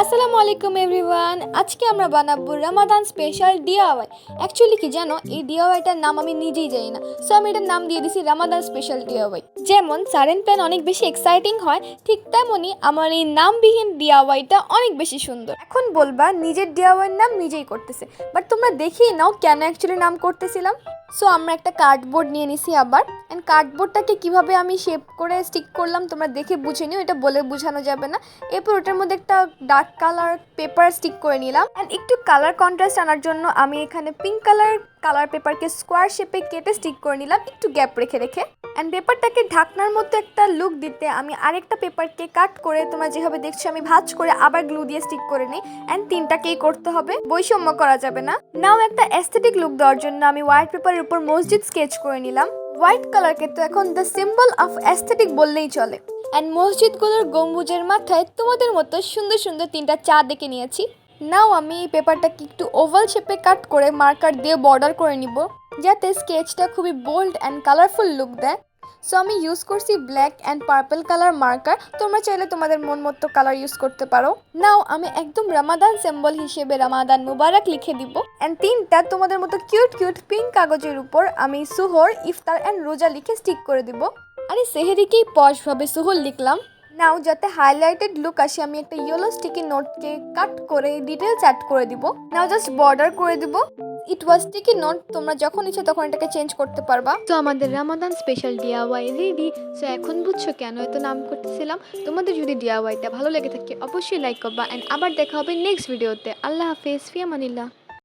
আসসালামু আলাইকুম এভরিওয়ান। আজকে আমরা বানাবো রমাদান স্পেশাল ডিআইওয়াই। অ্যাকচুয়ালি কি জানো, এই ডিআইওয়াইটার নাম আমি নিজেই জানি না, সো আমি এটার নাম দিয়ে দিছি রমাদান স্পেশাল ডিআইওয়াই। যেমন সারেন প্ল্যান অনেক বেশি এক্সাইটিং হয়, ঠিক তেমনই আমার এই নামবিহীন ডিআইওয়াইটা অনেক বেশি সুন্দর। এখন বলবা নিজের ডিআইওয়াইয়ের নাম নিজেই করতেছে, বাট তোমরা দেখিয়ে নাও কেন অ্যাকচুয়ালি নাম করতেছিলাম। সো আমরা একটা কার্ডবোর্ড নিয়ে নিছি আবার, অ্যান্ড কার্ডবোর্ডটাকে কীভাবে আমি শেপ করে স্টিক করলাম তোমরা দেখে বুঝে নিও, এটা বলে বোঝানো যাবে না। এরপর ওটার মধ্যে একটা ডার্ক কালার পেপার স্টিক করে নিলাম, অ্যান্ড একটু কালার কন্ট্রাস্ট আনার জন্য আমি এখানে পিঙ্ক কালার পেপারকে স্কোয়ার শেপে কেটে স্টিক করে নিলাম, একটু গ্যাপ রেখে রেখে। অ্যান্ড পেপারটাকে ঢাকনার মতো একটা লুক দিতে আমি আরেকটা পেপারকে কাট করে তোমরা যেভাবে দেখছো আমি ভাঁজ করে আবার গ্লু দিয়ে স্টিক করে নিই। অ্যান্ড তিনটাকেই করতে হবে, বৈষম্য করা যাবে না। নাও একটা অ্যাস্থেটিক লুক দেওয়ার জন্য আমি হোয়াইট পেপারের উপর মসজিদ স্কেচ করে নিলাম। হোয়াইট কালারকে তো এখন দ্য সিম্বল অফ অ্যাস্থেটিক বললেই চলে। অ্যান্ড মসজিদগুলোর গম্বুজের মাথায় তোমাদের মতো সুন্দর সুন্দর তিনটা চাঁদ এঁকে নিয়েছি। নাও আমি এই পেপারটাকে একটু ওভাল শেপে কাট করে মার্কার দিয়ে বর্ডার করে নিব, যাতে স্কেচটা খুবই বোল্ড অ্যান্ড কালারফুল লুক দেয়। সো আমি ইউজ করছি black and purple colour marker, তোমরা চাইলে তোমাদের মন মতো কালার ইউজ করতে পারো। নাও আমি একদম রামাদান সিম্বল হিসেবে রামাদান মুবারক লিখে দিব, অ্যান্ড তিনটা তোমাদের মতো কিউট কিউট পিঙ্ক কাগজের উপর আমি সুহর, ইফতার অ্যান্ড রোজা লিখে স্টিক করে দিব। আরে সেহেরিকেই পশভাবে সুহর লিখলাম। নাও যাতে হাইলাইটেড লুক আসে আমি একটা ইয়েলো স্টিকি নোটকে কাট করে ডিটেলস অ্যাড করে দিব। নাও জাস্ট বর্ডার করে দিব। ইট ওয়াজ স্টিকি নোট, তোমরা যখন ইচ্ছে তখন এটাকে চেঞ্জ করতে পারবা। তো আমাদের Ramadan special DIY ready. So এখন বুঝছো কেন এত নাম করতেছিলাম। তোমাদের যদি ডিআইওয়াইটা ভালো লেগে থাকে অবশ্যই লাইক করবা, অ্যান্ড আবার দেখা হবে নেক্সট ভিডিওতে। আল্লাহ হাফেজ, ফি আমানিল্লাহ।